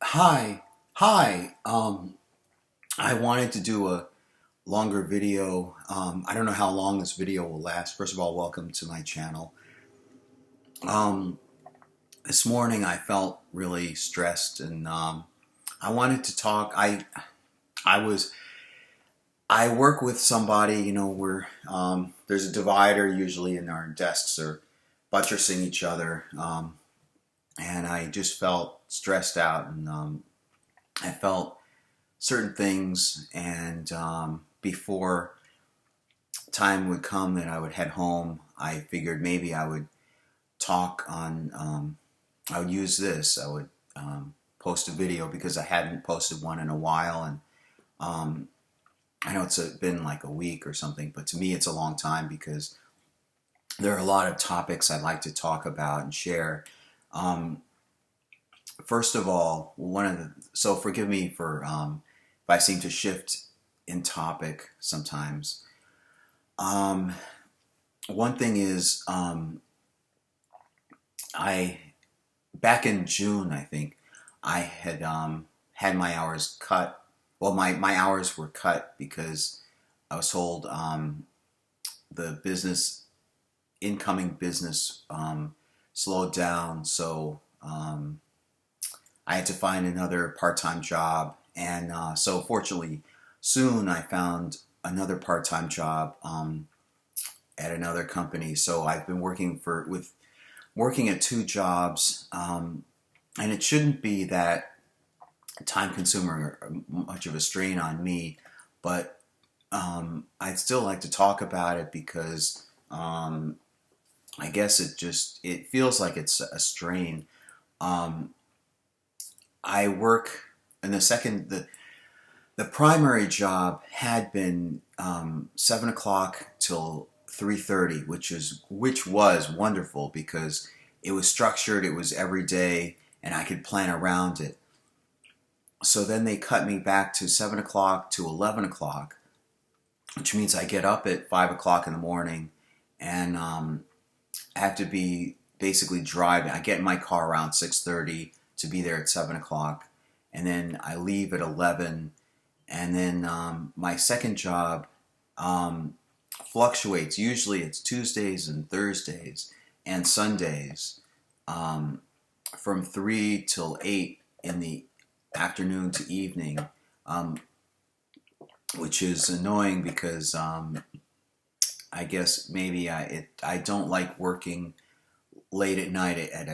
Hi, hi. I wanted to do a longer video. I don't know how long this video will last. First of all, welcome to my channel. Um, this morning I felt really stressed, and I wanted to talk. I was I work with somebody. Where there's a divider usually, and our desks are buttressing each other, and I just felt stressed out, and I felt certain things, and before time would come that I would head home, I figured maybe I would talk on. I would use this. I would post a video because I hadn't posted one in a while, and um, I know been like a week or something, but to me it's a long time because there are a lot of topics I'd like to talk about and share. Um, First of all, so forgive me for if I seem to shift in topic sometimes. Um, One thing is, I back in June, I think I had had my hours cut. Well, my hours were cut because I was told the incoming business slowed down, so I had to find another part-time job, and so fortunately, soon I found another part-time job at another company. So I've been working at two jobs, and it shouldn't be that time consuming or much of a strain on me, but I'd still like to talk about it because I guess it feels like it's a strain. Um, I work in the primary job had been 7 o'clock till 3:30, which was wonderful because it was structured, it was every day, and I could plan around it. So then they cut me back to 7 o'clock to 11 o'clock, which means I get up at 5 o'clock in the morning, and I have to be basically driving. I get in my car around 6:30 to be there at 7 o'clock, and then I leave at 11. And then my second job um, fluctuates. Usually it's Tuesdays and Thursdays and Sundays um, from 3 till 8 in the afternoon to evening, um, which is annoying because I guess maybe I don't like working late at night at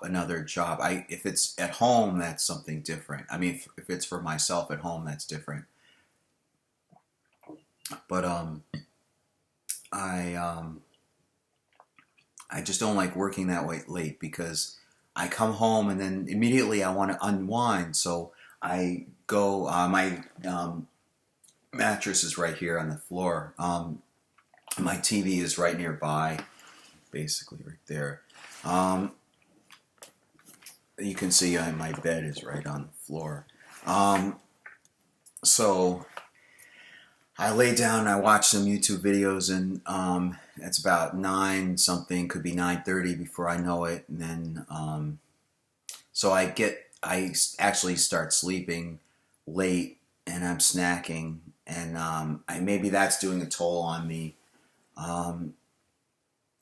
another job. If it's at home, that's something different. I mean, if it's for myself at home, that's different. But I um, I just don't like working that way late because I come home and then immediately I want to unwind. So I go. My mattress is right here on the floor. My TV is right nearby, basically right there. Um, you can see my bed is right on the floor. Um, so I lay down and I watch some YouTube videos, and it's about 9 something, could be 9:30 before I know it, and then so I actually start sleeping late, and I'm snacking, and maybe that's doing a toll on me. Um,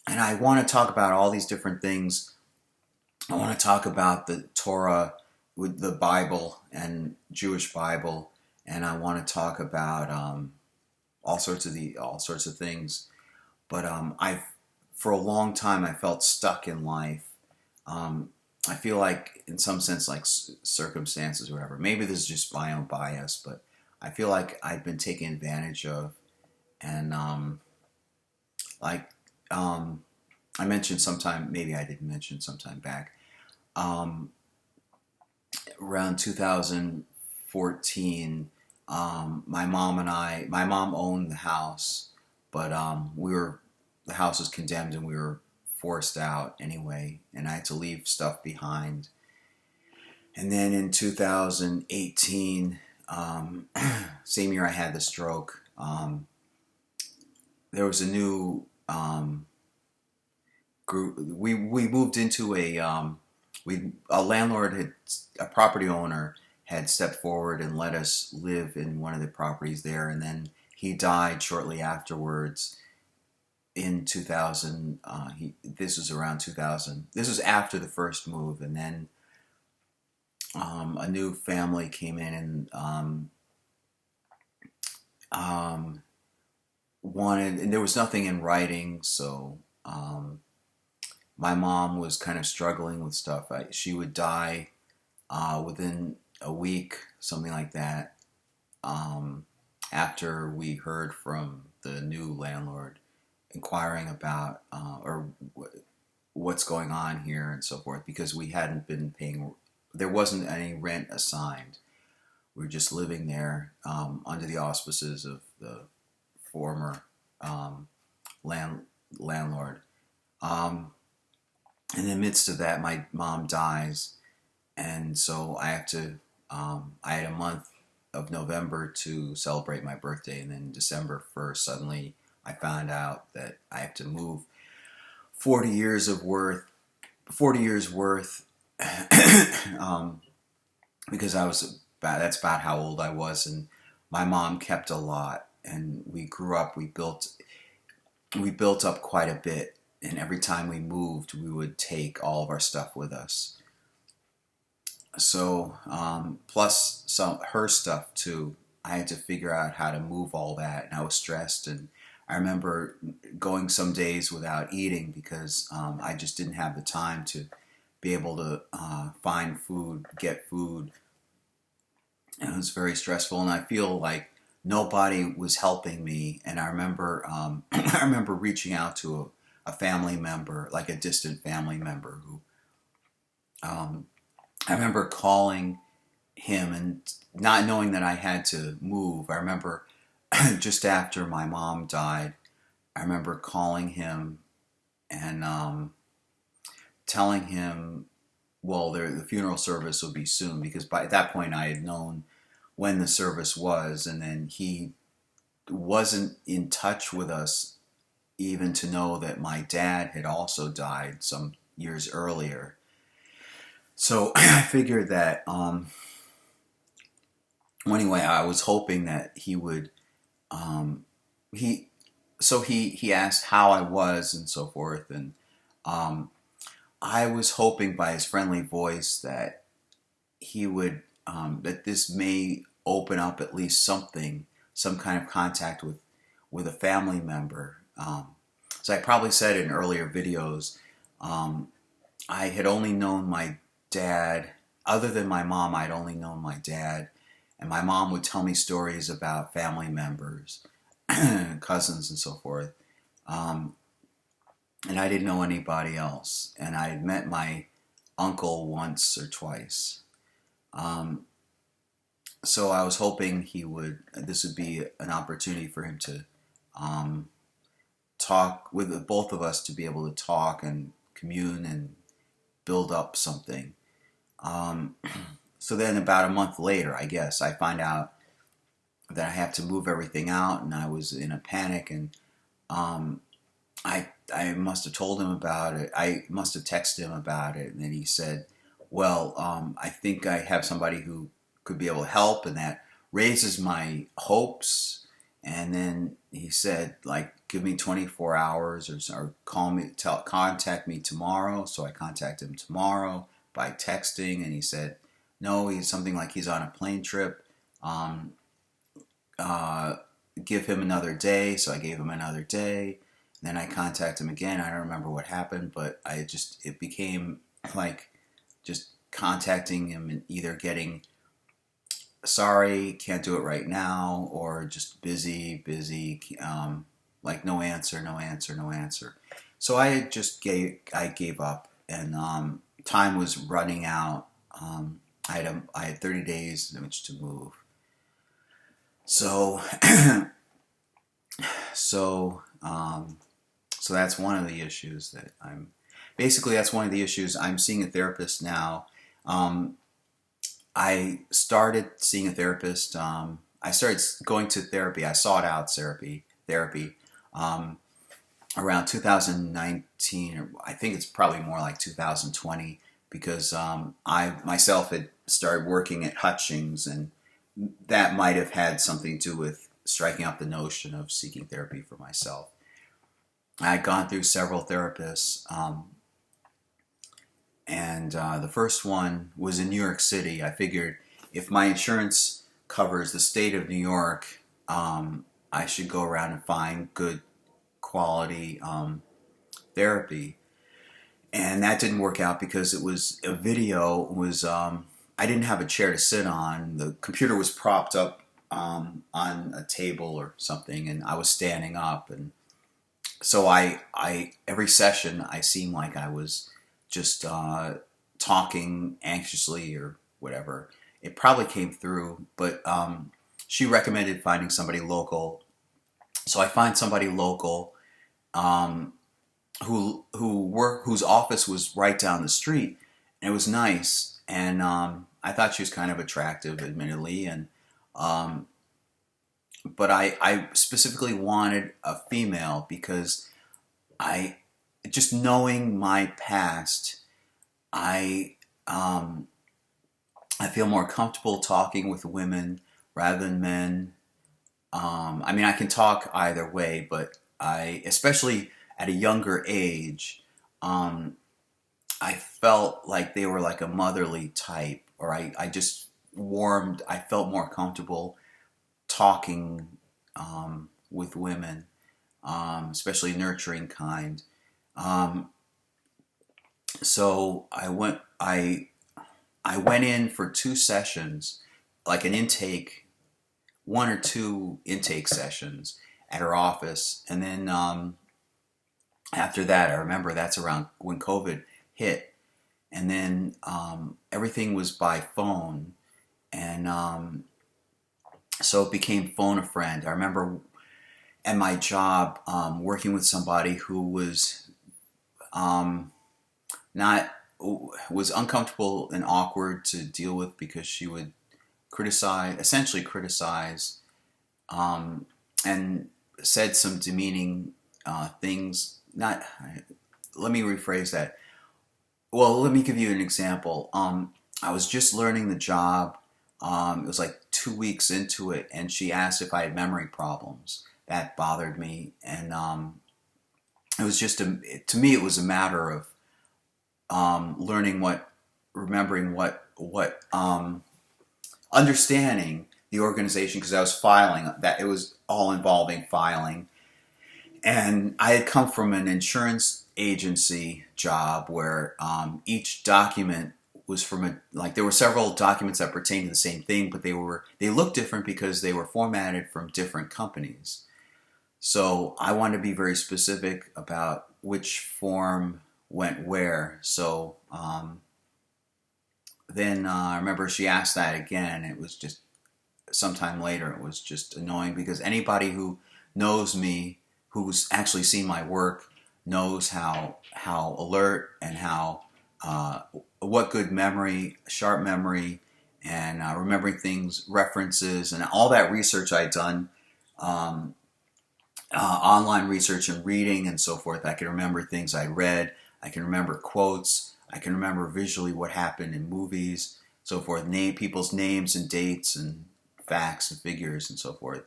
and I want to talk about all these different things. I want to talk about the Torah, with the Bible and Jewish Bible, and I want to talk about all sorts of things. But I've for a long time I felt stuck in life. Um, I feel like, in some sense, like circumstances, or whatever. Maybe this is just my own bias, but I feel like I've been taken advantage of, and like um, I mentioned sometime, maybe I didn't mention sometime back, um, around 2014. My mom owned the house, but the house was condemned and we were forced out anyway, and I had to leave stuff behind. And then in 2018, same year I had the stroke, there was a new group. We moved into a landlord had a property owner had stepped forward and let us live in one of the properties there, and then he died shortly afterwards in 2000. This was around 2000. This was after the first move, and then a new family came in and wanted, and there was nothing in writing, so my mom was kind of struggling with stuff. She would die within a week, something like that, after we heard from the new landlord inquiring about what's going on here and so forth, because we hadn't been paying, there wasn't any rent assigned. We were just living there under the auspices of the former landlord. In the midst of that, my mom dies, and so I have to. I had a month of November to celebrate my birthday, and then December 1st, suddenly I found out that I have to move 40 years worth, because I was that's about how old I was, and my mom kept a lot, and we grew up. We built up quite a bit, and every time we moved, we would take all of our stuff with us. So plus some her stuff too. I had to figure out how to move all that, and I was stressed. And I remember going some days without eating because I just didn't have the time to be able to find food, get food. And it was very stressful, and I feel like nobody was helping me. And I remember I remember reaching out to a family member, like a distant family member, who I remember calling him and not knowing that I had to move. I remember just after my mom died, I remember calling him and telling him, well, the funeral service will be soon, because by that point I had known when the service was, and then he wasn't in touch with us even to know that my dad had also died some years earlier. So I figured that, well, anyway, I was hoping that he would, he asked how I was and so forth, and I was hoping by his friendly voice that he would, that this may open up at least something, some kind of contact with a family member. So I probably said in earlier videos, I had only known my dad, other than my mom, I'd only known my dad, and my mom would tell me stories about family members, cousins and so forth, and I didn't know anybody else, and I had met my uncle once or twice, so I was hoping this would be an opportunity for him to talk with both of us, to be able to talk and commune and build up something. So then about a month later, I guess, I find out that I have to move everything out, and I was in a panic, and I must have told him about it. I must have texted him about it, and then he said, well, I think I have somebody who could be able to help, and that raises my hopes. And then he said, like, give me 24 hours or contact me tomorrow. So I contacted him tomorrow by texting, and he said, no, he's something like he's on a plane trip. Give him another day. So I gave him another day. Then I contacted him again. I don't remember what happened, but it became like just contacting him and either getting, sorry, can't do it right now, or just busy, like no answer. So I gave up, and time was running out. I had 30 days in which to move. So so that's one of the issues that that's one of the issues. I'm seeing a therapist now. I started seeing a therapist. I started going to therapy. I sought out therapy around 2019, or I think it's probably more like 2020, because I myself had started working at Hutchings, and that might have had something to do with striking out the notion of seeking therapy for myself. I'd gone through several therapists, and the first one was in New York City. I figured if my insurance covers the state of New York, I should go around and find good quality therapy. And that didn't work out because it was a video. Was I didn't have a chair to sit on. The computer was propped up on a table or something, and I was standing up. And so I every session I seemed like I was just talking anxiously or whatever. It probably came through, but she recommended finding somebody local. So I find somebody local um, whose office was right down the street, and it was nice. And I thought she was kind of attractive, admittedly, and um, but I specifically wanted a female because I just knowing my past, I um, I feel more comfortable talking with women rather than men. I mean, I can talk either way, but especially at a younger age, um, I felt like they were like a motherly type, or I just warmed, I felt more comfortable talking with women, especially nurturing kind. Um, so I went in for two sessions, like an intake, one or two intake sessions at her office, and then after that, I remember that's around when COVID hit, and then everything was by phone, and so it became phone a friend. I remember at my job working with somebody who was um, not was uncomfortable and awkward to deal with because she would essentially criticize, um, and said some demeaning things. Not, let me rephrase that. Well, let me give you an example. I was just learning the job. It was like 2 weeks into it, and she asked if I had memory problems. That bothered me, and it was just to me it was a matter of learning remembering understanding the organization, because I was filing that it was all involving filing. And I had come from an insurance agency job where each document was like there were several documents that pertained to the same thing, but they looked different because they were formatted from different companies. So I wanted to be very specific about which form went where. So then I remember she asked that again. It was just sometime later. It was just annoying because anybody who knows me, who's actually seen my work, knows how alert and how what good memory, sharp memory, and remembering things, references, and all that research I'd done, um, online research and reading and so forth. I can remember things I read. I can remember quotes. I can remember visually what happened in movies, so forth. Name people's names and dates and facts and figures and so forth.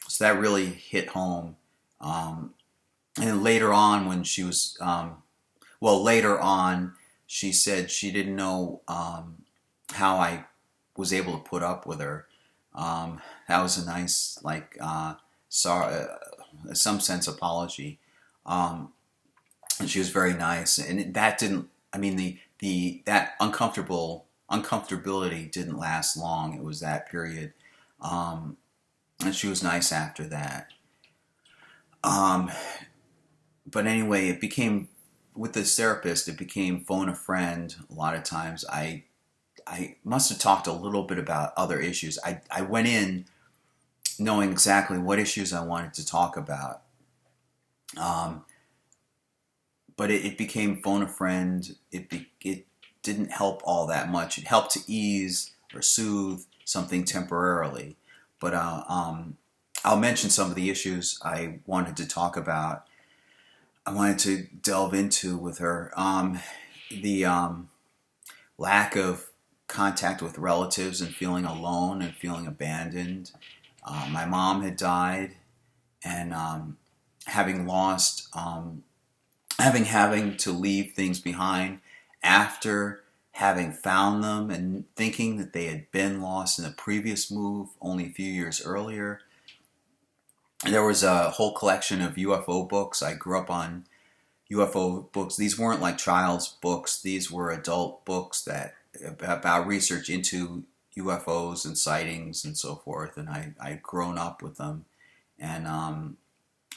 So that really hit home. And then later on, when she was, later on, she said she didn't know how I was able to put up with her. That was a nice, like, sorry, some sense apology. And she was very nice, and that didn't. I mean, that uncomfortability didn't last long. It was that period, and she was nice after that. Um, but anyway, it became with this therapist. It became phone a friend. A lot of times, I must have talked a little bit about other issues. I went in knowing exactly what issues I wanted to talk about. Um, but it became phone a friend. It didn't help all that much. It helped to ease or soothe something temporarily. But I'll mention some of the issues I wanted to talk about. I wanted to delve into with her. The lack of contact with relatives and feeling alone and feeling abandoned. My mom had died, and having lost, having to leave things behind after having found them and thinking that they had been lost in a previous move only a few years earlier. There was a whole collection of UFO books. I grew up on UFO books. These weren't like child's books. These were adult books that about research into UFOs and sightings and so forth. And I'd grown up with them. And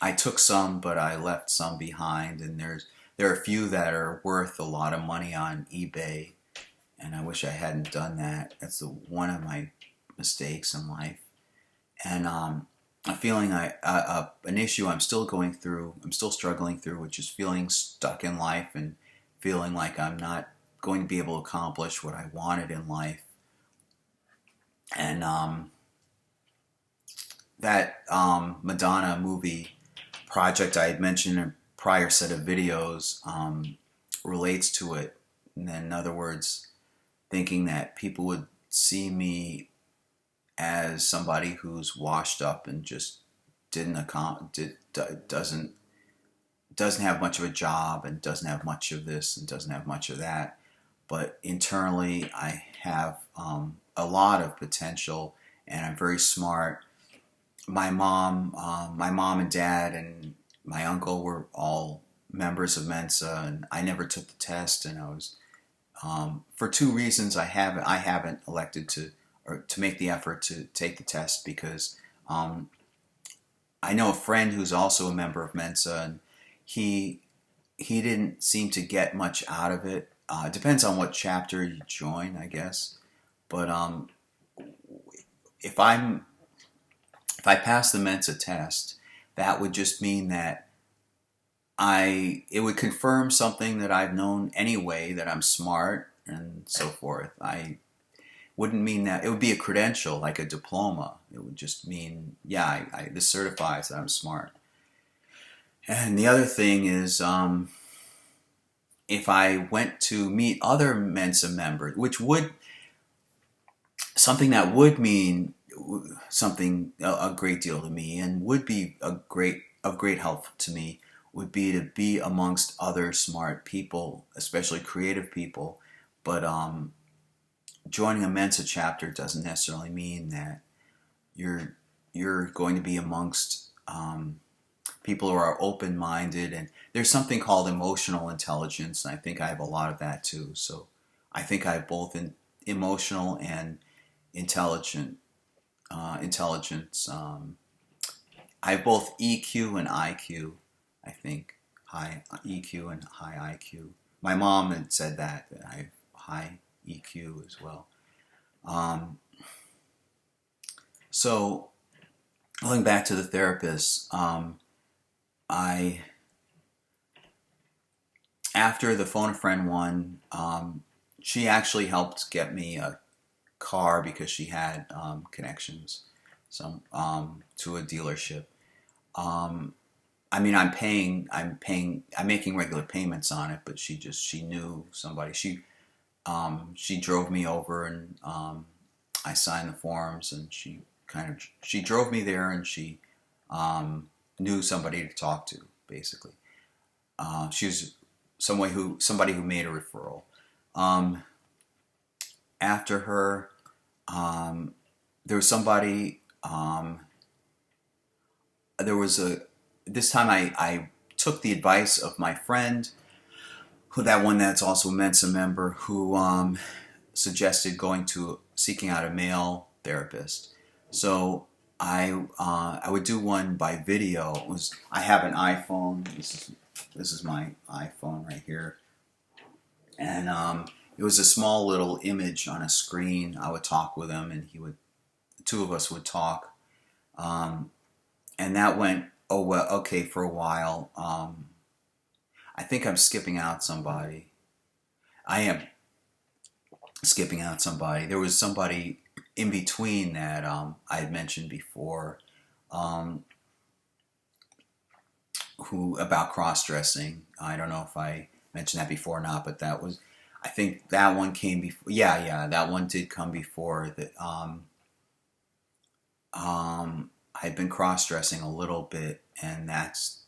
I took some, but I left some behind. And there are a few that are worth a lot of money on eBay. And I wish I hadn't done that. That's one of my mistakes in life. And a feeling an issue I'm still going through, I'm still struggling through, which is feeling stuck in life and feeling like I'm not going to be able to accomplish what I wanted in life. And that Madonna movie project I had mentioned in a prior set of videos relates to it. And in other words, thinking that people would see me as somebody who's washed up and just doesn't have much of a job and doesn't have much of this and doesn't have much of that. But internally, I have a lot of potential, and I'm very smart. My mom and dad, and my uncle were all members of Mensa, and I never took the test. And I was for two reasons I haven't elected to make the effort to take the test, because I know a friend who's also a member of Mensa, and he didn't seem to get much out of it. It depends on what chapter you join, I guess. But if I pass the Mensa test, that would just mean that it would confirm something that I've known anyway, that I'm smart and so forth. I wouldn't mean that it would be a credential, like a diploma. It would just mean, yeah, this certifies that I'm smart. And the other thing is, if I went to meet other Mensa members, which would, something that would mean something a great deal to me, and would be of great help to me, would be to be amongst other smart people, especially creative people. But joining a Mensa chapter doesn't necessarily mean that you're going to be amongst people who are open-minded. And there's something called emotional intelligence, and I think I have a lot of that too. So I think I have both emotional and intelligence. I have both EQ and IQ. I think high EQ and high IQ. My mom had said that I have high EQ as well. So going back to the therapist, after the Phone a Friend one, she actually helped get me a car because she had connections to a dealership. I mean, I'm making regular payments on it, but she knew somebody. She drove me over, and I signed the forms, and she drove me there, and she knew somebody to talk to, basically. She was somebody who made a referral. After her, there was somebody. This time I took the advice of my friend, that's also a Mensa member, who suggested seeking out a male therapist. So I would do one by video. I have an iPhone. This is my iPhone right here, and it was a small little image on a screen. I would talk with him, and the two of us would talk, and that went okay for a while. I think I'm skipping out somebody. I am skipping out somebody. There was somebody in between that I had mentioned before, who about cross-dressing. I don't know if I mentioned that before or not, but that was, I think that one came before. Yeah, yeah, that one did come before. That I'd been cross dressing a little bit, and that's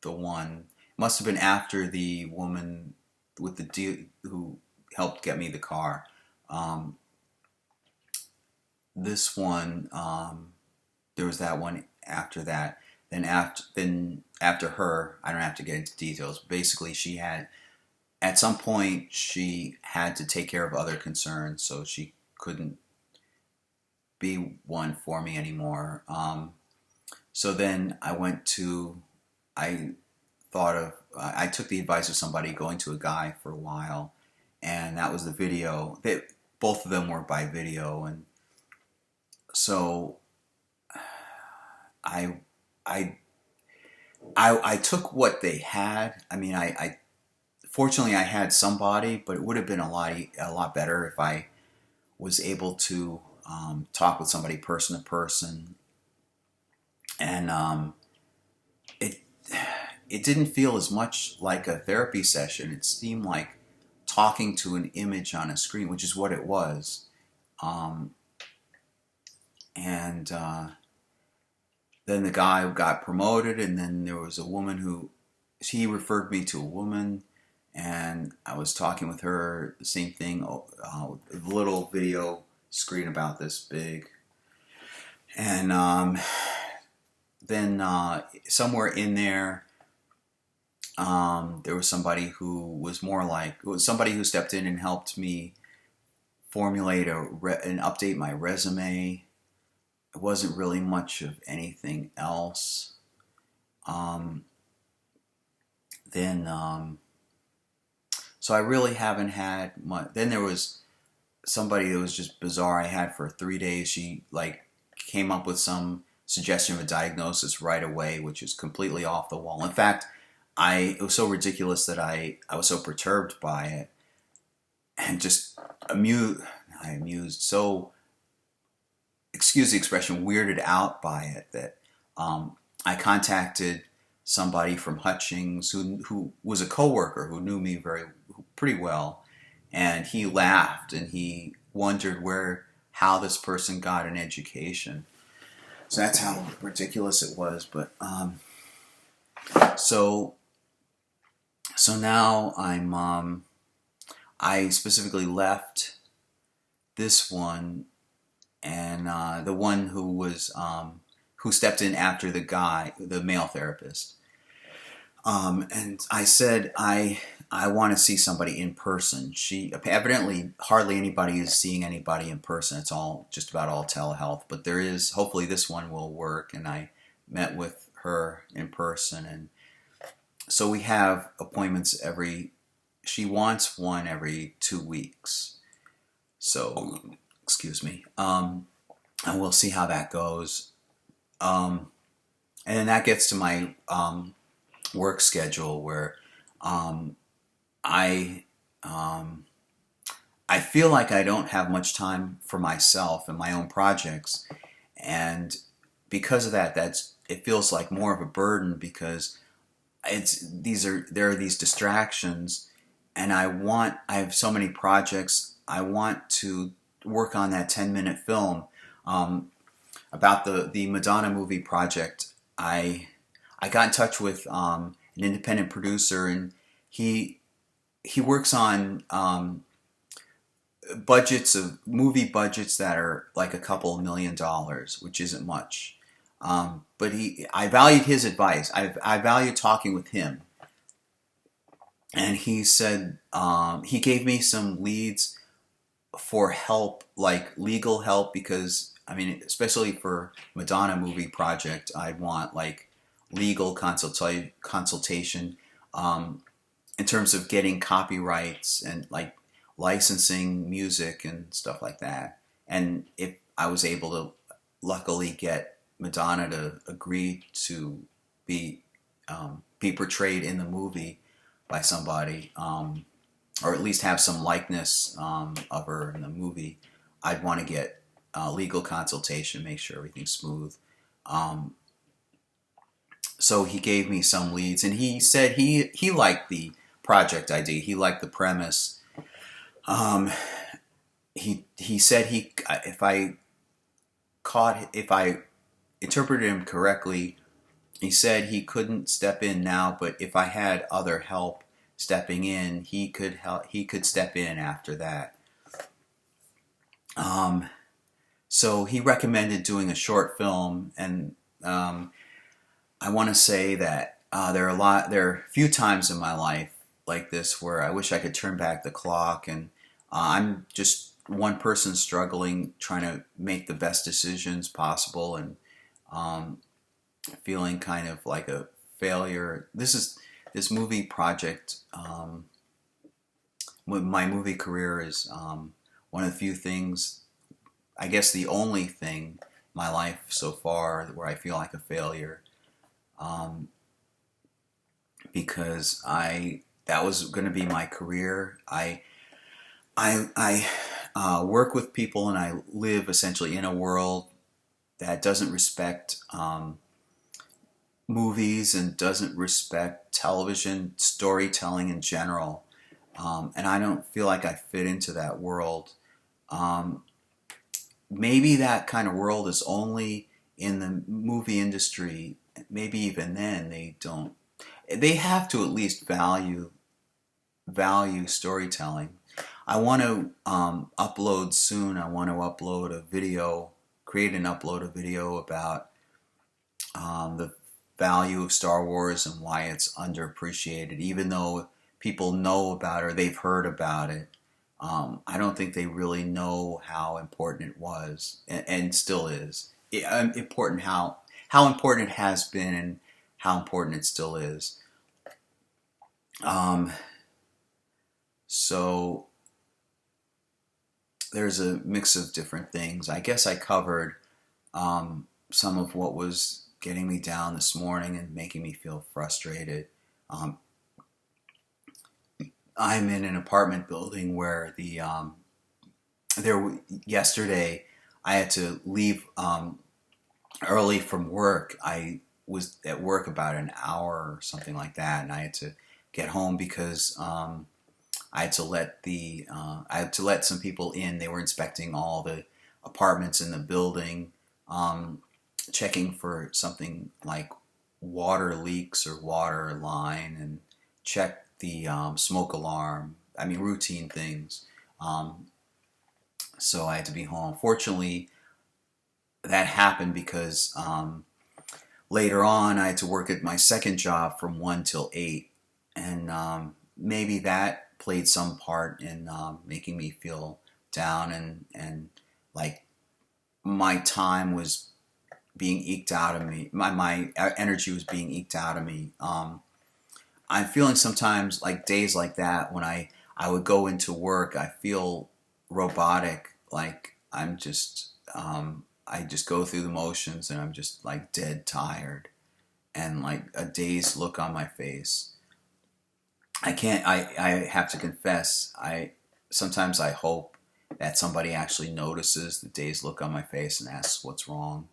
the one. Must have been after the woman with the deal who helped get me the car. Um, this one, there was that one after that. Then after her, I don't have to get into details. Basically, she had at some point she had to take care of other concerns, so she couldn't be one for me anymore. So then I I took the advice of somebody going to a guy for a while, and that was the video. Both of them were by video, and so I, I, I took what they had. I mean, I fortunately I had somebody, but it would have been a lot better if I was able to talk with somebody person to person, and it it didn't feel as much like a therapy session. It seemed like talking to an image on a screen, which is what it was. Um, and Then the guy got promoted, and then there was a woman who he referred me to a woman, and I was talking with her. The same thing, a little video screen about this big, and then somewhere in there. There was somebody who was more like it was somebody who stepped in and helped me formulate and update my resume. It wasn't really much of anything else. Um, then So I really haven't had much. Then there was somebody that was just bizarre. I had for 3 days. She like came up with some suggestion of a diagnosis right away, which is completely off the wall. In fact, it was so ridiculous that I was so perturbed by it and just amused, so, excuse the expression, weirded out by it that I contacted somebody from Hutchings who was a coworker who knew me pretty well, and he laughed and he wondered how this person got an education. So that's how ridiculous it was. But so so now I specifically left this one, and the one who stepped in after the male therapist. And I said I want to see somebody in person. She evidently hardly anybody is seeing anybody in person. It's all just about all telehealth. But there is, hopefully this one will work. And I met with her in person, and so we have appointments she wants one every 2 weeks. So, excuse me. And we'll see how that goes. And then that gets to my work schedule, where I I feel like I don't have much time for myself and my own projects, and because of that, it feels like more of a burden, because there are these distractions, and I have so many projects. I want to work on that 10-minute film about the Madonna movie project. I got in touch with an independent producer, and he works on movie budgets that are like a couple $1 million, which isn't much. But I valued his advice. I valued talking with him, and he said he gave me some leads for help, like legal help, because I mean, especially for Madonna movie project, I'd want like legal consultation in terms of getting copyrights and like licensing music and stuff like that. And if I was able to luckily get Madonna to agree to be portrayed in the movie by somebody, or at least have some likeness of her in the movie, I'd want to get legal consultation, make sure everything's smooth. So he gave me some leads, and he said he liked the project idea. He liked the premise. Um, he said if I interpreted him correctly, he said he couldn't step in now, but if I had other help stepping in, he could step in after that. Um, so he recommended doing a short film, and I want to say that there are a few times in my life like this where I wish I could turn back the clock, and I'm just one person struggling, trying to make the best decisions possible, and um, feeling kind of like a failure. This movie project. My movie career is one of the few things, I guess the only thing in my life so far where I feel like a failure. Um, because I that was going to be my career. I work with people and I live essentially in a world that doesn't respect movies and doesn't respect television storytelling in general. And I don't feel like I fit into that world. Um, Maybe that kind of world is only in the movie industry. Maybe even then they don't. They have to at least value storytelling. I want to upload soon. I want to upload a video, create and upload a video about the value of Star Wars and why it's underappreciated, even though people know about it or they've heard about it. I don't think they really know how important it was and still is. Important how important it has been and how important it still is. Um, so there's a mix of different things. I guess I covered some of what was getting me down this morning and making me feel frustrated. Um, I'm in an apartment building where yesterday I had to leave early from work. I was at work about an hour or something like that, and I had to get home because I had to let some people in. They were inspecting all the apartments in the building, checking for something like water leaks or water line, and check the smoke alarm. I mean, routine things. Um, so I had to be home. Fortunately, that happened because later on I had to work at my second job from 1 till 8, and maybe that played some part in making me feel down and like my time was being eked out of me. My energy was being eked out of me. I'm feeling sometimes like days like that when I would go into work, I feel robotic, like I just go through the motions and I'm just like dead tired and like a dazed look on my face. I have to confess, I sometimes I hope that somebody actually notices the dazed look on my face and asks what's wrong.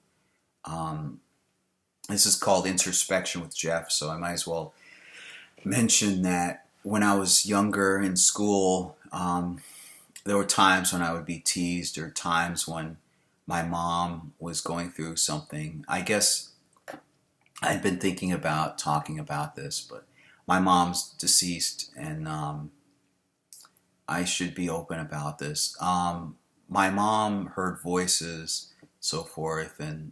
Um, this is called Introspection with Jeff, so I might as well mention that when I was younger in school, there were times when I would be teased or times when my mom was going through something. I guess I'd been thinking about talking about this, but my mom's deceased and I should be open about this. My mom heard voices, so forth, and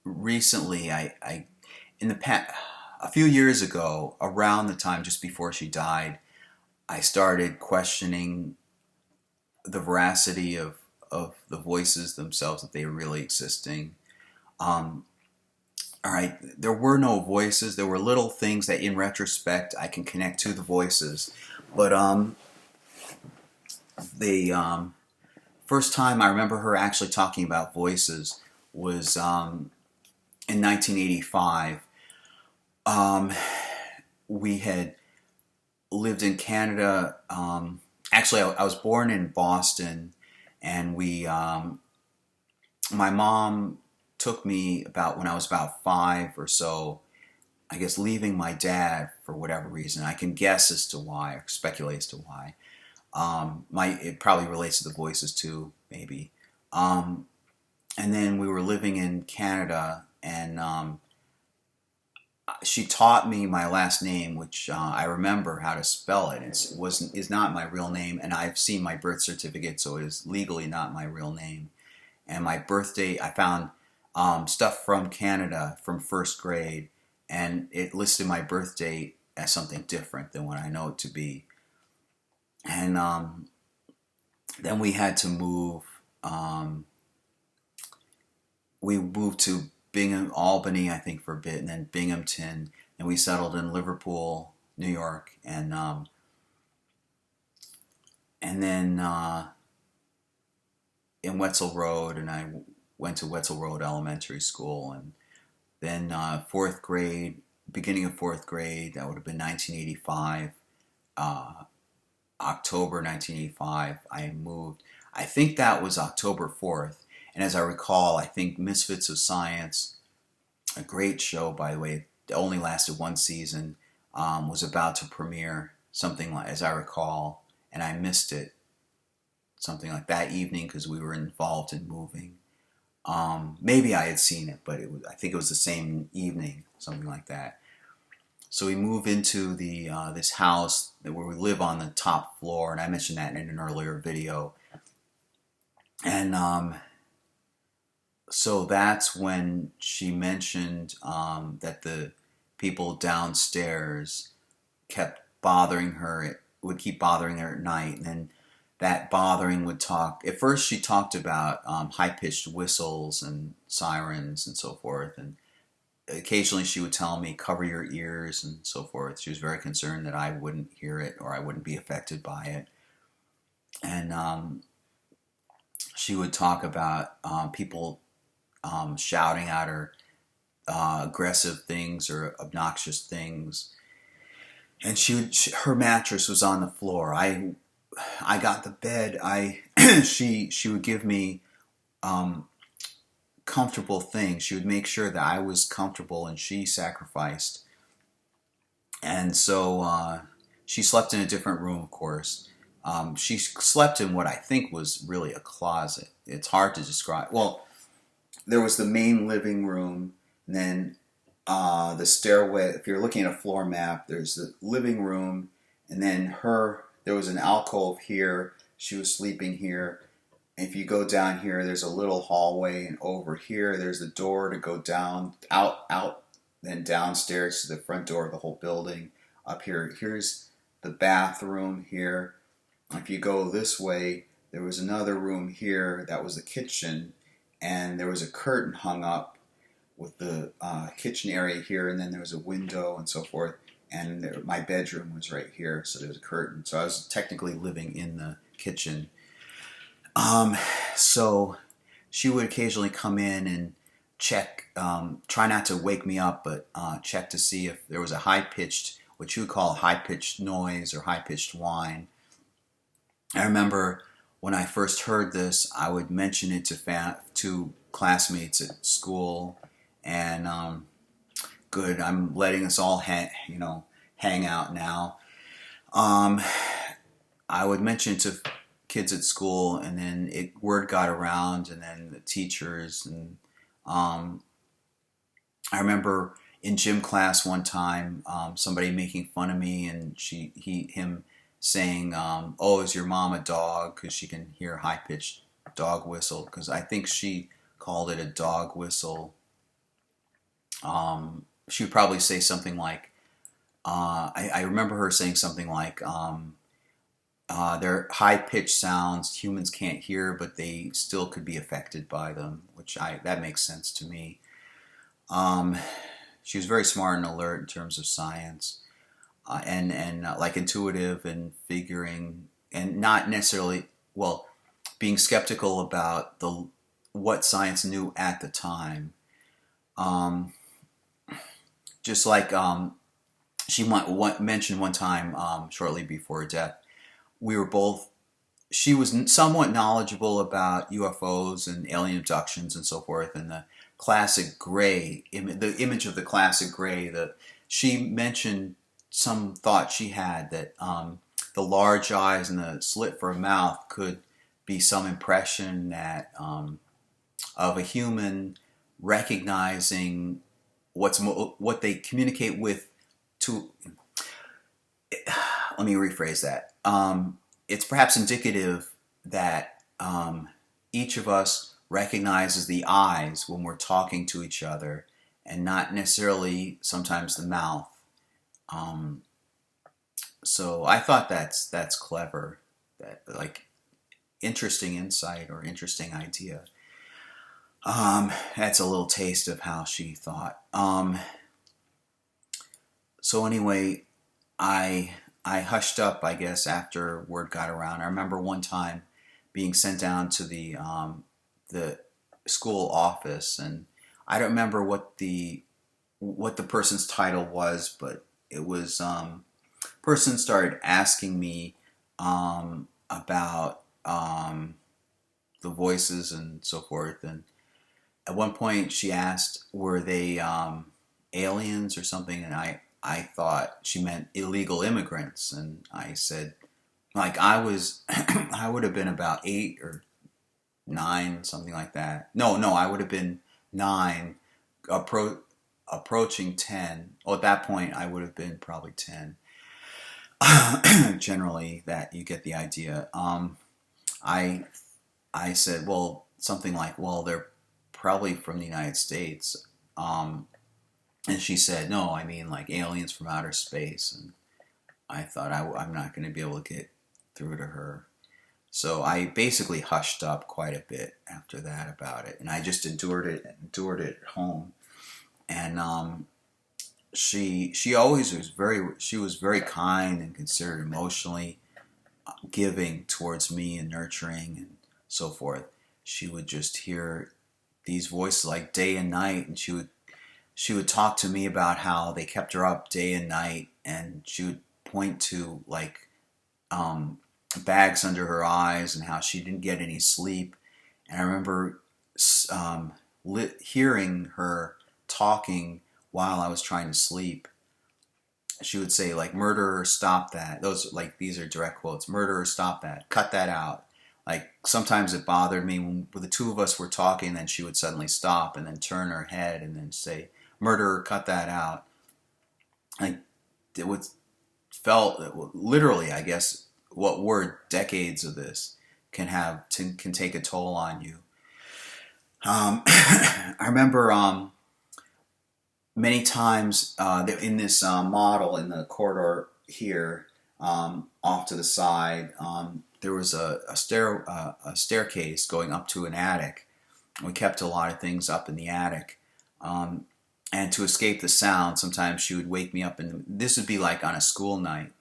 recently I in the past, a few years ago, around the time just before she died, I started questioning the veracity of the voices themselves, that they were really existing. Um, all right, there were no voices. There were little things that, in retrospect, I can connect to the voices. But the first time I remember her actually talking about voices was in 1985. Um, we had lived in Canada. Actually, I was born in Boston, and my mom took me about when I was about 5 or so. I guess leaving my dad for whatever reason. I can guess as to why, or speculate as to why. It probably relates to the voices too, maybe. And then we were living in Canada, and she taught me my last name, which I remember how to spell it. Is not my real name, and I've seen my birth certificate, so it is legally not my real name. And my birthday, I found stuff from Canada from first grade, and it listed my birth date as something different than what I know it to be. And then we had to move. We moved to Bingham, Albany, I think, for a bit, and then Binghamton, and we settled in Liverpool, New York, and then in Wetzel Road, and I went to Wetzel Road Elementary School, and then fourth grade, beginning of fourth grade, that would have been 1985, October 1985, I moved. I think that was October 4th. And as I recall, I think Misfits of Science, a great show, by the way, it only lasted one season, was about to premiere, something like, as I recall, and I missed it, something like that evening because we were involved in moving. Maybe I had seen it, but I think it was the same evening, something like that. So we move into this house where we live on the top floor, and I mentioned that in an earlier video. And so that's when she mentioned that the people downstairs kept bothering her. It would keep bothering her at night, and then that bothering would talk. At first, she talked about high-pitched whistles and sirens and so forth, and occasionally she would tell me, cover your ears and so forth. She was very concerned that I wouldn't hear it or I wouldn't be affected by it. And she would talk about people shouting at her aggressive things or obnoxious things. And her mattress was on the floor. I got the bed. She would give me comfortable things. She would make sure that I was comfortable, and she sacrificed. And so she slept in a different room, of course. She slept in what I think was really a closet. It's hard to describe. Well, there was the main living room, and then the stairway. If you're looking at a floor map, there's the living room, and then there was an alcove here. She was sleeping here. If you go down here, there's a little hallway, and over here, there's the door to go down, out, then downstairs to the front door of the whole building. Up here, here's the bathroom here. If you go this way, there was another room here that was the kitchen, and there was a curtain hung up with the kitchen area here, and then there was a window and so forth, and my bedroom was right here, so there was a curtain. So I was technically living in the kitchen. So she would occasionally come in and check, try not to wake me up, but check to see if there was a high-pitched, what you would call a high-pitched noise or high-pitched whine. I remember when I first heard this, I would mention it to classmates at school, and good, I'm letting us all hang out now. I would mention it to kids at school, and then word got around, and then the teachers, and I remember in gym class one time, somebody making fun of me, and him saying, "Oh, is your mom a dog?" Because she can hear high-pitched dog whistle. Because I think she called it a dog whistle. She would probably say something like, I remember her saying something like, they're high-pitched sounds humans can't hear, but they still could be affected by them, that makes sense to me. She was very smart and alert in terms of science, and like intuitive and figuring, and not necessarily, well, being skeptical about what science knew at the time. Just like she mentioned one time, shortly before her death, she was somewhat knowledgeable about UFOs and alien abductions and so forth, and the classic gray, the image of the classic gray, she mentioned some thought she had that the large eyes and the slit for a mouth could be some impression that of a human recognizing what they communicate with. To Let me rephrase that. It's perhaps indicative that each of us recognizes the eyes when we're talking to each other, and not necessarily sometimes the mouth. Um, so I thought that's clever. That, like, interesting insight or interesting idea. That's a little taste of how she thought. So anyway, I hushed up, I guess, after word got around. I remember one time being sent down to the school office, and I don't remember what the person's title was, but it was person started asking me about the voices and so forth, and at one point she asked, were they aliens or something, and I thought she meant illegal immigrants, and I said, like, I was I would have been about 8 or 9, something like that. No, I would have been 9, approaching 10. Well, at that point I would have been probably 10. Generally, that you get the idea. I I said, well, something like, well, they're probably from the United States. And she said, no, I mean like aliens from outer space. And I thought I'm not going to be able to get through to her. So I basically hushed up quite a bit after that about it, and I just endured it at home. And she always was very kind and considered, emotionally giving towards me and nurturing and so forth. She would just hear these voices like day and night, and she would talk to me about how they kept her up day and night, and she would point to like bags under her eyes and how she didn't get any sleep. And I remember hearing her talking while I was trying to sleep. She would say, like, murderer, stop that. These are direct quotes. Murderer, stop that. Cut that out. Like, sometimes it bothered me when the two of us were talking, and then she would suddenly stop and then turn her head and then say, murderer, cut that out. Like, it was felt literally, I guess, what were decades of this can take a toll on you. I remember many times in this model in the corridor here, off to the side, there was a staircase going up to an attic. We kept a lot of things up in the attic. And to escape the sound, sometimes she would wake me up, and this would be like on a school night,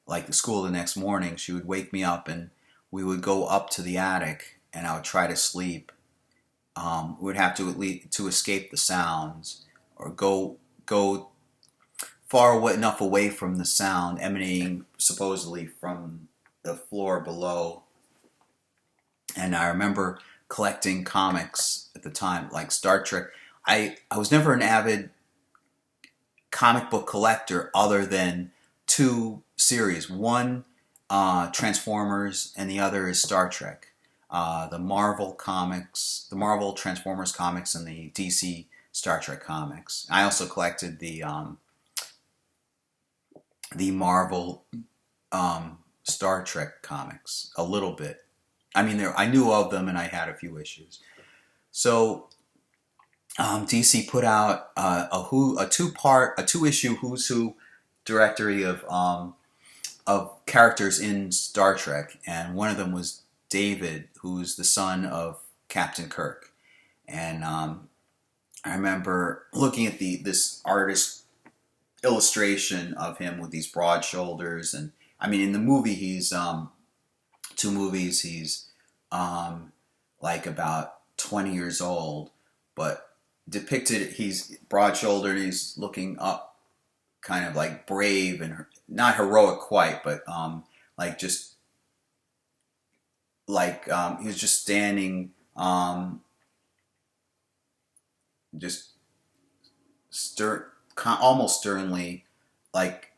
like the school the next morning. She would wake me up, and we would go up to the attic, and I would try to sleep. We would have to escape the sounds, or go far away, enough away from the sound emanating supposedly from the floor below. And I remember collecting comics at the time, like Star Trek. I was never an avid comic book collector other than 2 series. One, Transformers, and the other is Star Trek. The Marvel Transformers comics, and the DC Star Trek comics. I also collected the Marvel Star Trek comics a little bit. I mean, I knew of them, and I had a few issues. So DC put out a 2-issue Who's Who directory of characters in Star Trek, and one of them was David, who's the son of Captain Kirk. And I remember looking at this artist illustration of him with these broad shoulders, and I mean, in the movie, he's 2 movies, he's like about 20 years old, but depicted, he's broad-shouldered, he's looking up, kind of like brave and not heroic quite, but like just like he was just standing, just almost sternly, like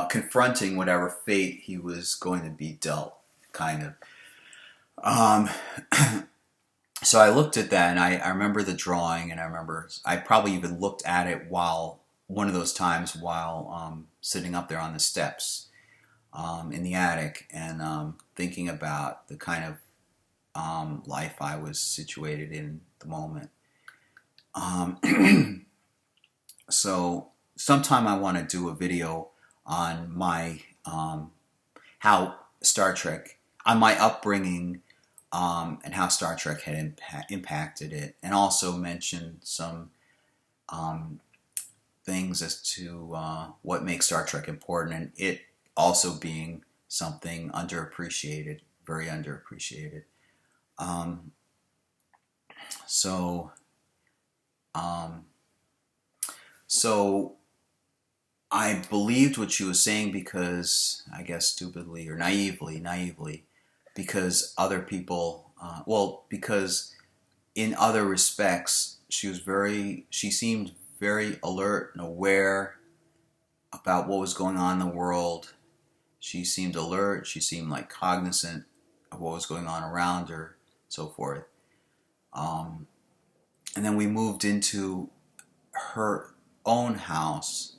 confronting whatever fate he was going to be dealt, kind of. Um, so I looked at that, and I remember the drawing, and I remember I probably even looked at it while one of those times while sitting up there on the steps in the attic, and thinking about the kind of life I was situated in at the moment. So sometime I want to do a video on my how Star Trek, on my upbringing, and how Star Trek had impacted it, and also mention some um, things as to what makes Star Trek important, and it also being something underappreciated, very underappreciated. Um, so, um, so I believed what she was saying because, I guess, stupidly or naively, because other people, because in other respects, she seemed very alert and aware about what was going on in the world. She seemed alert. She seemed like cognizant of what was going on around her, so forth. Um, and then we moved into her own house,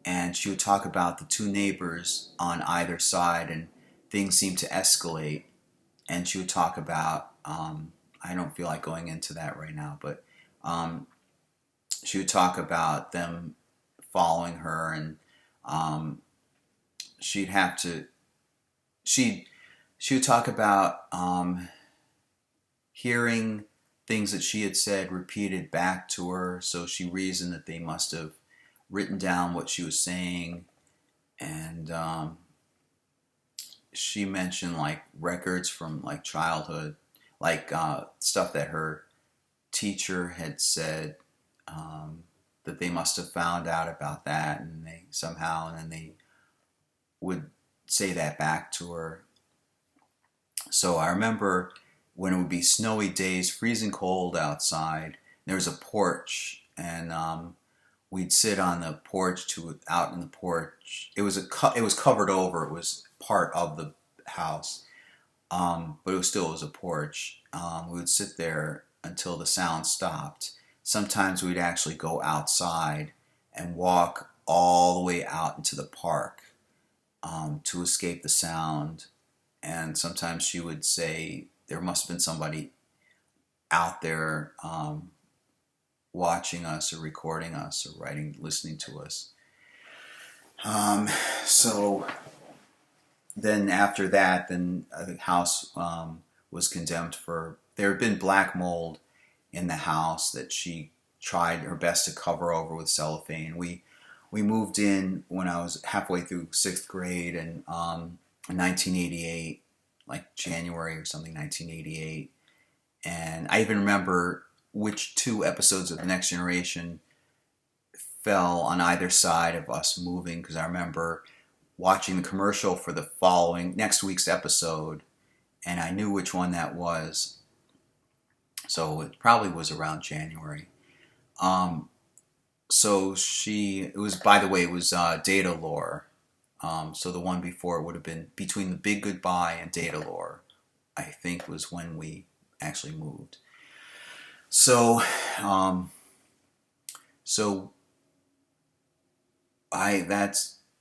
and she would talk about the two neighbors on either side, and things seemed to escalate. And she would talk about, I don't feel like going into that right now, but um, she would talk about them following her, and um, she'd have to, she she would talk about hearing things that she had said repeated back to her, so she reasoned that they must have written down what she was saying. And she mentioned like records from like childhood, like stuff that her teacher had said, that they must have found out about that, and they somehow, and then they would say that back to her. So I remember when it would be snowy days, freezing cold outside. There was a porch, and we'd sit on the porch out in the porch. It was covered over. It was part of the house, but it was a porch. We would sit there until the sound stopped. Sometimes we'd actually go outside and walk all the way out into the park to escape the sound. And sometimes she would say there must have been somebody out there watching us or recording us or listening to us. So then after that, the house was condemned for, there had been black mold in the house that she tried her best to cover over with cellophane. We moved in when I was halfway through sixth grade, and in 1988, like January or something, 1988. And I even remember which two episodes of The Next Generation fell on either side of us moving, because I remember watching the commercial for the following next week's episode, and I knew which one that was. So it probably was around January. So it was, by the way, it was Datalore. So the one before would have been between The Big Goodbye and Datalore, I think, was when we actually moved. So, so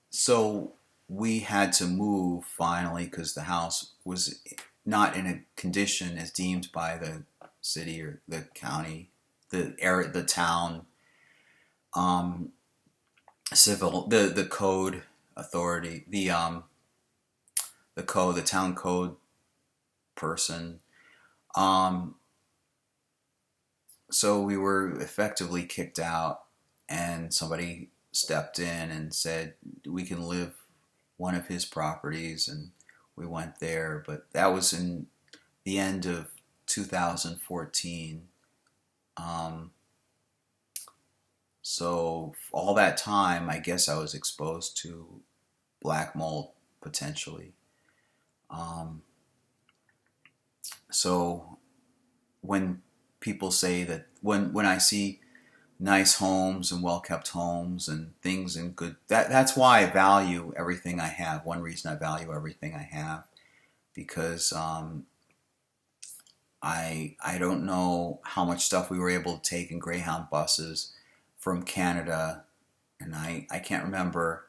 so we had to move finally because the house was not in a condition as deemed by the city or the county, the town, the code authority, the town code person. So we were effectively kicked out, and somebody stepped in and said we can live one of his properties, and we went there. But that was in the end of 2014. So all that time, I guess I was exposed to black mold potentially. So when people say that, when I see nice homes and well-kept homes and things in good. That's why I value everything I have. One reason I value everything I have, because I don't know how much stuff we were able to take in Greyhound buses from Canada, and I can't remember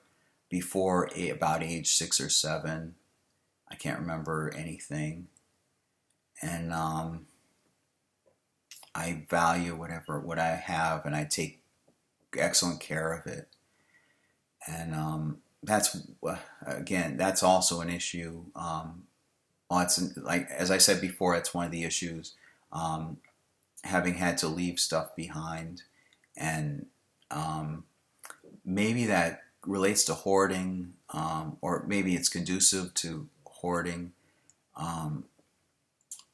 before about age 6 or 7. I can't remember anything, and I value what I have, and I take excellent care of it. And that's again, that's also an issue. Well, it's like as I said before, it's one of the issues. Um, Having had to leave stuff behind, and um, maybe that relates to hoarding, or maybe it's conducive to hoarding. Um,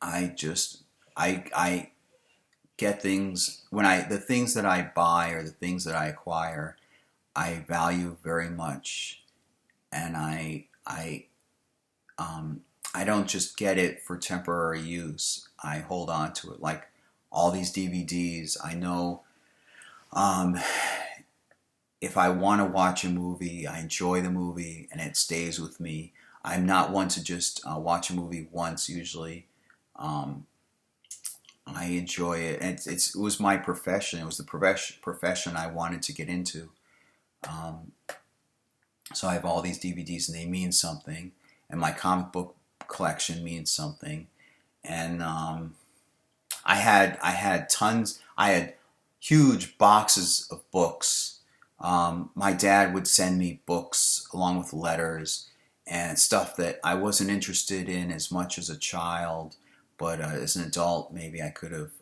I just I get things when I the things that I buy or the things that I acquire, I value very much, and um, I don't just get it for temporary use. I hold on to it. Like all these DVDs, I know um, if I want to watch a movie, I enjoy the movie and it stays with me. I'm not one to just watch a movie once. Usually, um, I enjoy it. And it was my profession. It was the profession I wanted to get into. Um, so I have all these DVDs and they mean something. And my comic book collection means something. And I had tons. I had huge boxes of books. My dad would send me books along with letters and stuff that I wasn't interested in as much as a child, but as an adult, maybe I could have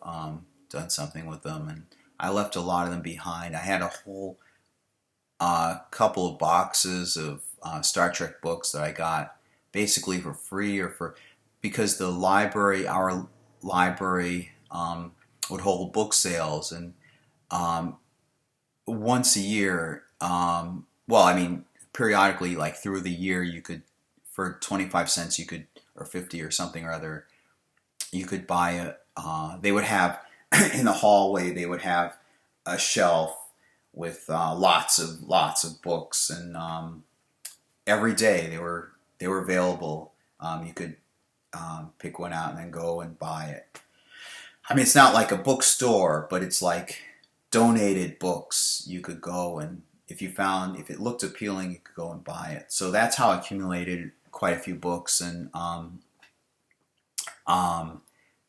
done something with them. And I left a lot of them behind. I had a whole couple of boxes of Star Trek books that I got basically for free or for because our library would hold book sales, and um, once a year, well, I mean, periodically, like through the year, you could, for 25 cents, you could, or 50 or something or other, you could buy they would have, in the hallway, they would have a shelf with lots of books, and every day they were available. You could pick one out and then go and buy it. I mean, it's not like a bookstore, but it's like donated books. You could go and if it looked appealing, you could go and buy it. So that's how I accumulated quite a few books, and um,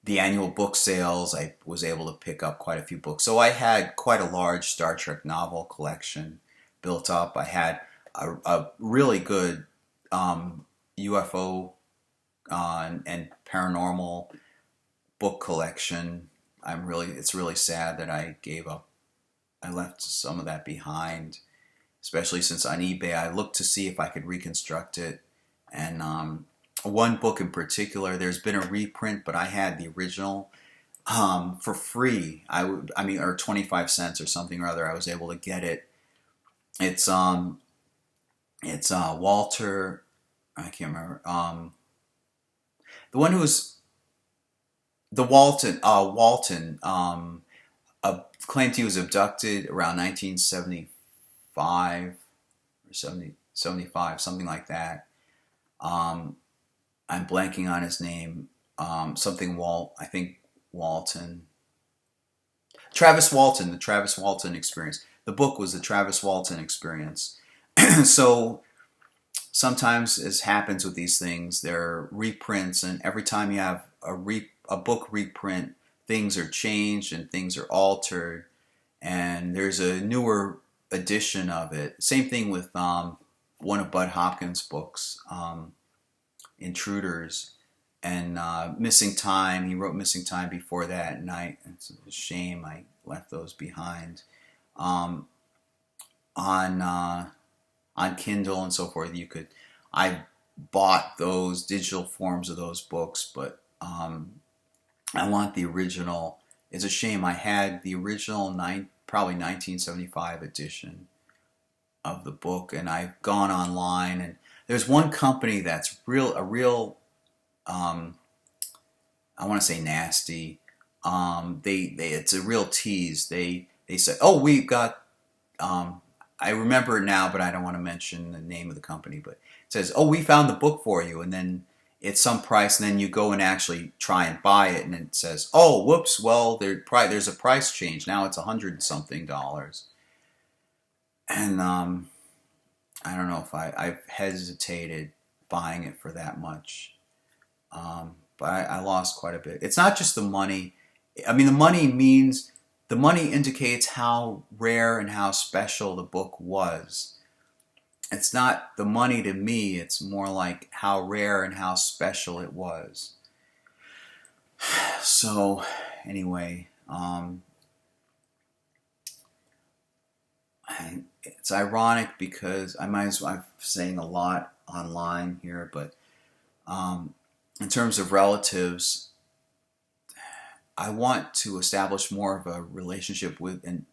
the annual book sales, I was able to pick up quite a few books. So I had quite a large Star Trek novel collection built up. I had a really good UFO and paranormal book collection. It's really sad that I left some of that behind, especially since on eBay I looked to see if I could reconstruct it. And one book in particular, there's been a reprint, but I had the original for free. I mean, or 25 cents or something or other. I was able to get it. It's Walter. I can't remember. The one who was the Walton. Claimed he was abducted around 1975 or 75, something like that. Um, I'm blanking on his name. I think Walton. Travis Walton, the Travis Walton Experience. The book was the Travis Walton Experience. So sometimes, as happens with these things, there are reprints, and every time you have a book reprint, things are changed and things are altered, and there's a newer edition of it. Same thing with one of Bud Hopkins' books, Intruders, and Missing Time. He wrote Missing Time before that, and it's a shame I left those behind. Um, on Kindle and so forth, I bought those digital forms of those books, but I want the original. It's a shame I had the original probably 1975 edition of the book, and I've gone online, and there's one company that's a real I want to say nasty. It's a real tease. They they said, "Oh, we've got." I remember it now, but I don't want to mention the name of the company. But it says, "Oh, we found the book for you," and then it's some price, and then you go and actually try and buy it, and it says, "Oh, whoops! Well, there's a price change now. It's $100 something," and I don't know if I've hesitated buying it for that much, but I lost quite a bit. It's not just the money. I mean, the money indicates how rare and how special the book was. It's not the money to me, it's more like how rare and how special it was. So, anyway, it's ironic because I might as well, I'm saying a lot online here, but in terms of relatives, I want to establish more of a relationship with and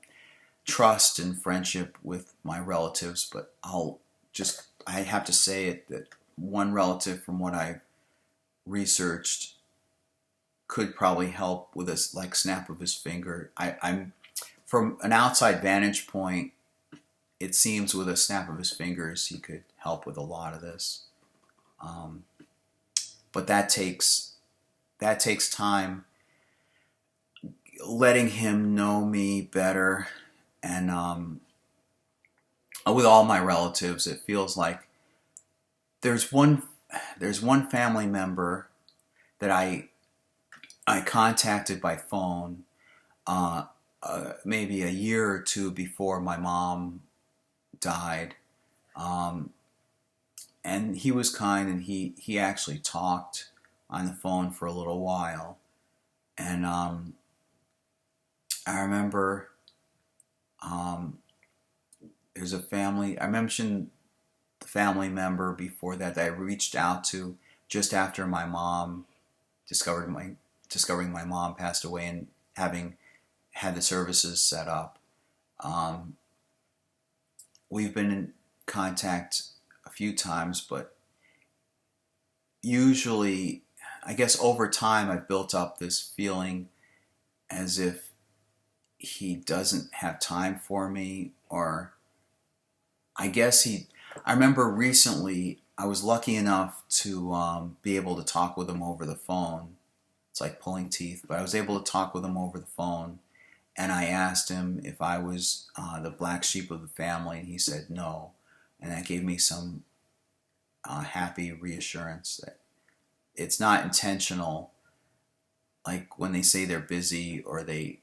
trust and friendship with my relatives, but I have to say it that one relative from what I researched could probably help with a like snap of his finger. I'm from an outside vantage point, it seems with a snap of his fingers he could help with a lot of this. Um, but that takes time, letting him know me better, and with all my relatives, it feels like there's one there's one family member that I contacted by phone maybe a year or two before my mom died, um, and he was kind, and he actually talked on the phone for a little while, and I remember um, there's a family. I mentioned the family member before that I reached out to just after my mom discovered my discovering my mom passed away and having had the services set up. Um, we've been in contact a few times, but usually, I guess over time, I've built up this feeling as if he doesn't have time for me, or I guess he. I remember recently I was lucky enough to be able to talk with him over the phone. It's like pulling teeth, but I was able to talk with him over the phone, and I asked him if I was the black sheep of the family, and he said no, and that gave me some happy reassurance that it's not intentional. Like when they say they're busy or they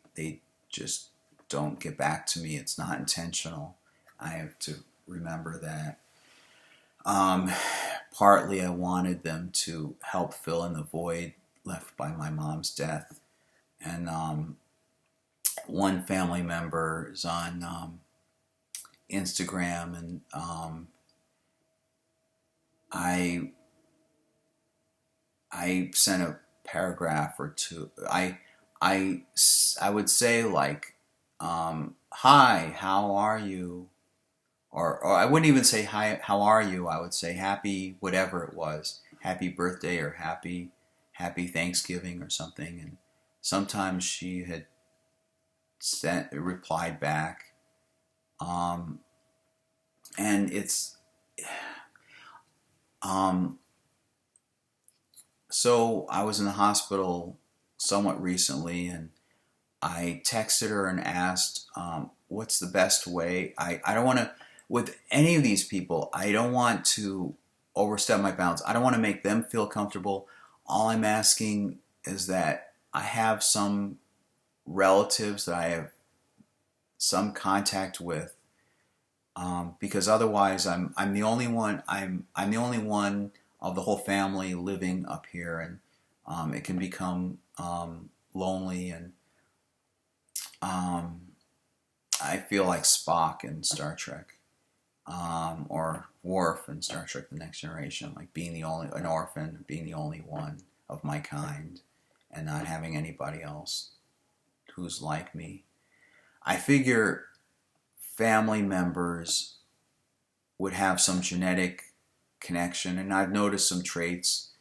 just don't get back to me, it's not intentional. I have to remember that. Um, Partly, I wanted them to help fill in the void left by my mom's death, and one family member is on Instagram, and I I sent a paragraph or two. I I would say like, "Hi, how are you?" Or I wouldn't even say hi, how are you? I would say happy whatever it was, happy birthday or happy Thanksgiving or something. And sometimes she had sent replied back, um, and it's um, so I was in the hospital somewhat recently, and I texted her and asked, what's the best way? I don't want to, with any of these people, I don't want to overstep my bounds. I don't want to make them feel comfortable. All I'm asking is that I have some relatives that I have some contact with, because otherwise I'm the only one I'm the only one of the whole family living up here, and it can become lonely, and um, I feel like Spock in Star Trek, or Worf in Star Trek: The Next Generation, like being the only an orphan, being the only one of my kind, and not having anybody else who's like me. I figure family members would have some genetic connection, and I've noticed some traits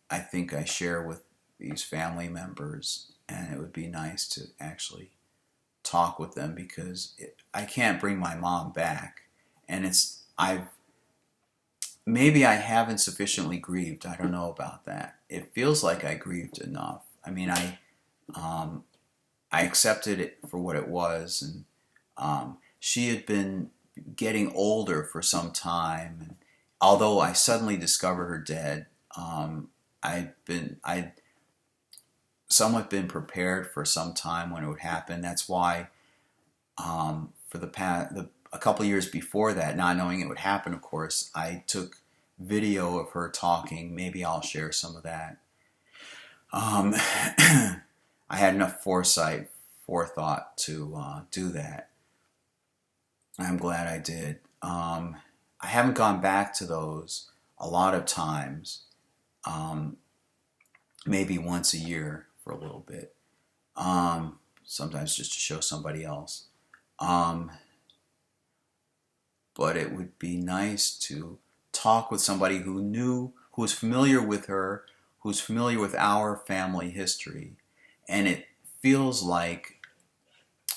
I think I share with these family members, and it would be nice to actually talk with them because I can't bring my mom back, and maybe I haven't sufficiently grieved. I don't know about that. It feels like I grieved enough. I mean, um, I accepted it for what it was, and she had been getting older for some time. And although I suddenly discovered her dead, I'd somewhat been prepared for some time when it would happen. That's why for a couple of years before that, not knowing it would happen, of course, I took video of her talking. Maybe I'll share some of that. Um, I had enough forethought to do that. I'm glad I did. I haven't gone back to those a lot of times, um, maybe once a year for a little bit, sometimes just to show somebody else. Um, but it would be nice to talk with somebody who was familiar with her, who's familiar with our family history. And it feels like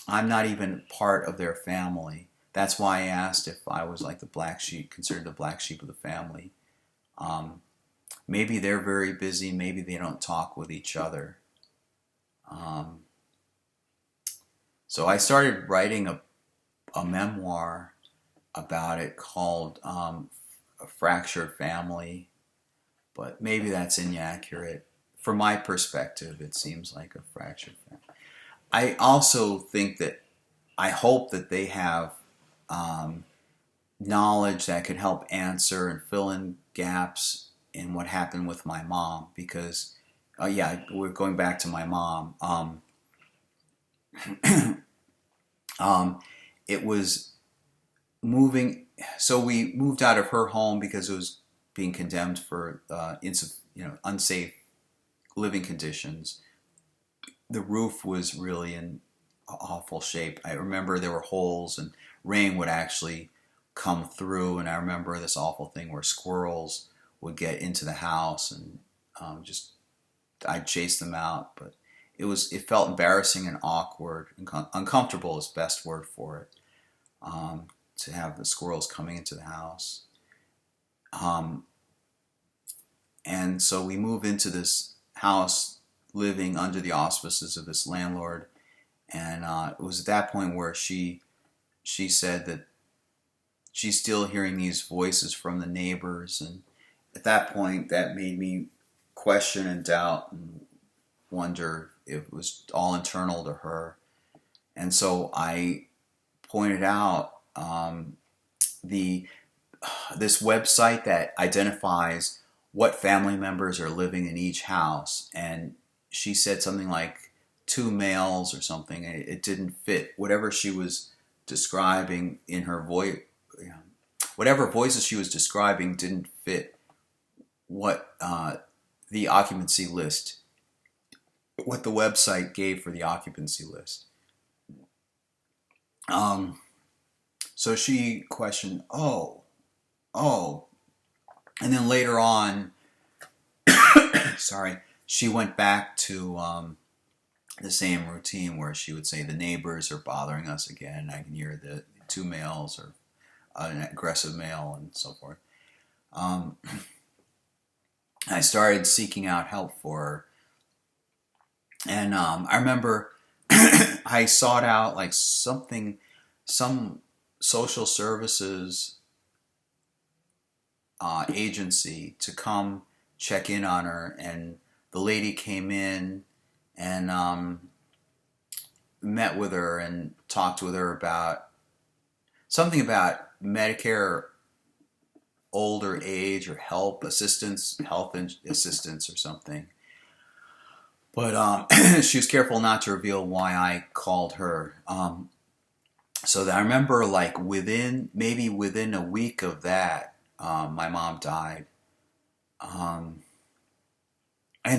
I'm not even part of their family. That's why I asked if I was like the black sheep, considered the black sheep of the family. Um, Maybe they're very busy. Maybe they don't talk with each other. Um, so I started writing a memoir about it called A Fractured Family, but maybe that's inaccurate. From my perspective, it seems like a fractured family. I also think that I hope that they have um, knowledge that could help answer and fill in gaps in what happened with my mom because, yeah, we're going back to my mom. Um, it was moving. So we moved out of her home because it was being condemned for unsafe living conditions. The roof was really in awful shape. I remember there were holes and rain would actually come through, and I remember this awful thing where squirrels would get into the house and just I'd chase them out, but it felt embarrassing and awkward and uncomfortable is the best word for it, to have the squirrels coming into the house. Um, and so we moved into this house living under the auspices of this landlord, and it was at that point where she said that she's still hearing these voices from the neighbors, and at that point that made me question and doubt and wonder if it was all internal to her. And so I pointed out the this website that identifies what family members are living in each house, and she said something like two males or something. It didn't fit whatever she was describing in her voice. Whatever voices she was describing didn't fit what the occupancy list, what the website gave for the occupancy list. So she questioned, oh, and then later on, sorry, she went back to the same routine where she would say the neighbors are bothering us again. I can hear the two males or an aggressive male and so forth. I started seeking out help for her, and I remember I sought out like some social services agency to come check in on her, and the lady came in and met with her and talked with her about something about Medicare older age or health assistance or something. But she was careful not to reveal why I called her. So that I remember, like within a week of that, my mom died, and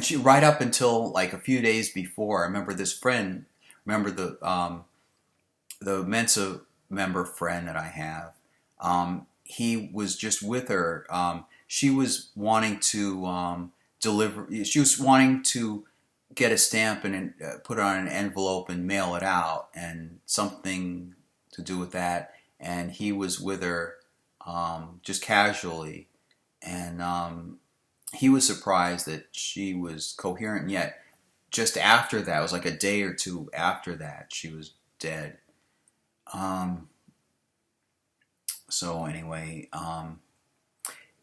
she right up until like a few days before. I remember this friend. Remember the Mensa member friend that I have. He was just with her. She was wanting to deliver. She was wanting to get a stamp and put it on an envelope and mail it out, and something to do with that. And he was with her just casually, and he was surprised that she was coherent. And yet, just after that, it was like a day or two after that, she was dead. Um, so anyway,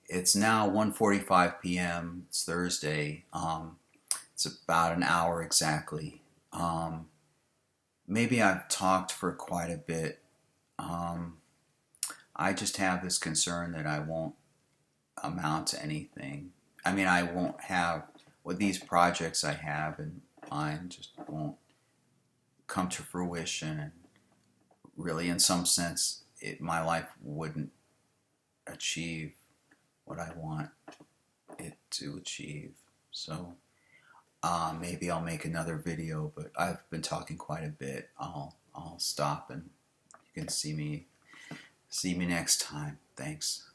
it's now 1:45 p.m. It's Thursday. It's about an hour exactly. Maybe I've talked for quite a bit. Um, I just have this concern that I won't amount to anything. I mean, I won't have, with these projects I have in mind, just won't come to fruition. And really, in some sense, my life wouldn't achieve what I want it to achieve. So maybe I'll make another video, but I've been talking quite a bit. I'll stop, and you can see me next time. Thanks.